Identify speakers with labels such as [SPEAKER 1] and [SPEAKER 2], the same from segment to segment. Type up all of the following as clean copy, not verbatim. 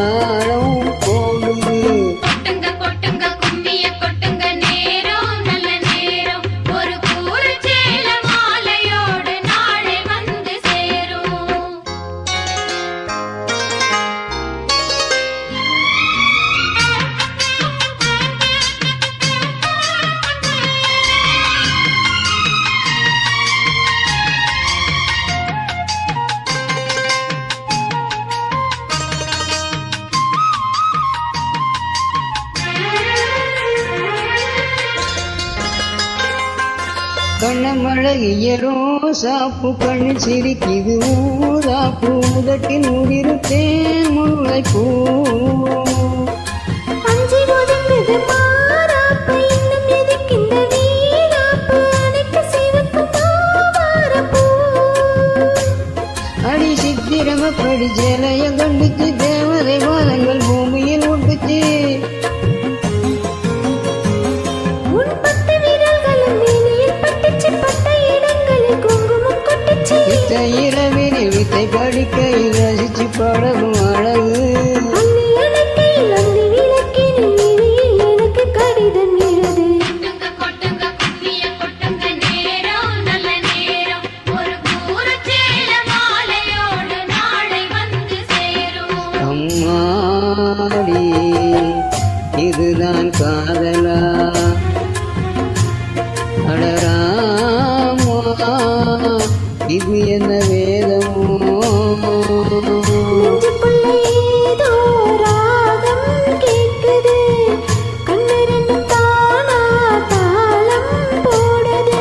[SPEAKER 1] தாளம் போடுது.
[SPEAKER 2] கொட்டுங்க கொட்டுங்க கும்மிய கொட்டுங்க நேரம் நல்ல நேரம் ஒரு கூரச்சேல மாலையோடு நாளை வந்து சேரும்.
[SPEAKER 1] கண்ணமழகியரும் சாப்பு கண்ணு சிரிக்குது ஊதாப்பு உதட்டின் உதிருத்தேன் முல்லை பூ.
[SPEAKER 2] அஞ்சி ஒதுங்குது மாறாப்பு இன்னும் எதுக்கிந்த வீராப்பு அனைத்து சிவப்பு மாவாரப்பூ.
[SPEAKER 1] அடி சித்திரம படி ஜலைய கண்டுச்சு தேவதை வாதங்கள் பூமியில் ஒட்டுச்சு. இரவினில் வித்தை படிக்கையில் ரசிச்சு பழகும் அழகு.
[SPEAKER 2] எனக்கு கடிதம் எழுது. கொட்டுங்க கும்மிய கொட்டுங்க நேரம் நல்ல நேரம் ஒரு கூரச்சேல மாலையோடு நாளை வந்து சேரும்.
[SPEAKER 1] அம்மாடி இதுதான் காதலா அடராமா இது என்ன வேதமோ.
[SPEAKER 2] நெஞ்சுக்குள்ளே ஏதோ ராகம் கேட்குது கண்ணு தானா தாளம் போடுது.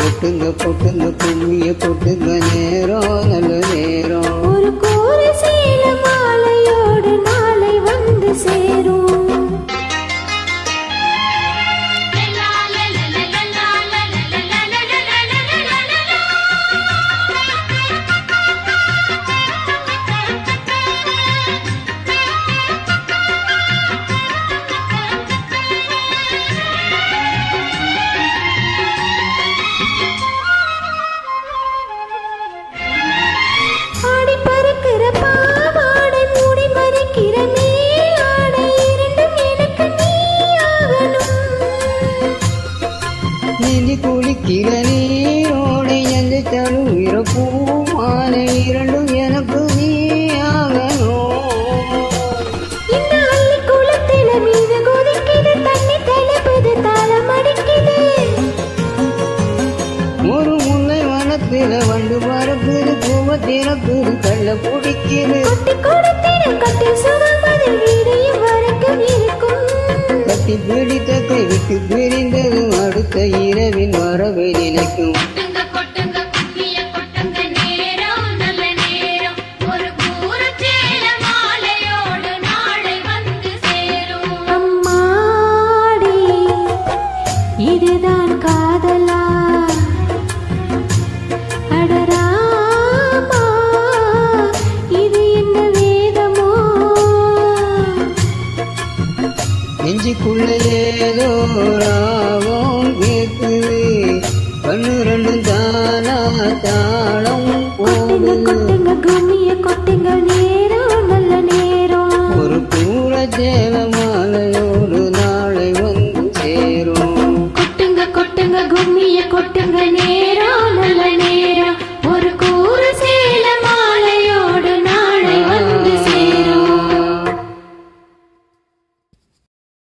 [SPEAKER 1] கொட்டுங்க கொட்டுங்க கும்மிய கொட்டுங்க நேரம் நல்ல நேரம்
[SPEAKER 2] ஒரு கூரச்சேல மாலையோடு நாளை வந்து சேரும். ஆடி பறக்கிற பாவாடை மூடி மறைக்கிற மேலாடை இரண்டும் எனக்கு நீயாகணும்.
[SPEAKER 1] நீந்தி குளிக்கிற நீரோடை எந்த தழுவிற பூமாலை இரண்டும் எனக்கு நீ ஆகணும்.
[SPEAKER 2] இந்த அள்ளி குளத்தில மீது கொதிக்குது தண்ணி தெளிப்பது தாளம் அடிக்குது.
[SPEAKER 1] ஒரு முல்லை வனத்தில வண்டு பறக்குது பூவ திறக்குது கள்ள பிடிக்குது.
[SPEAKER 2] கொட்டி கொடுத்திட கட்டில் சுமப்பதில் வீடியும் வரைக்கும் இருக்கும்.
[SPEAKER 1] கட்டி பிடித்த கை விட்டு பிரிந்ததும் அடுத்த இரவின் வரவை நினைக்கும்.
[SPEAKER 2] கொட்டுங்க கும்மிய கொட்டுங்க நேரம் நல்ல நேரம் ஒரு கூரச்சேல மாலையோடு நாளை வந்து சேரும். அம்மாடி இதுதான் காதலா அடராமா இது என்ன வேதமோ.
[SPEAKER 1] நெஞ்சுக்குள்ள ஏதோ ராகம் கேட்குது கண்ணு ரெண்டும் தானா தாளம் போடுது.
[SPEAKER 2] கொட்டுங்க கும்மிய கொட்டுங்க நேரம் நல்ல நேரம்
[SPEAKER 1] ஒரு கூர சேலமா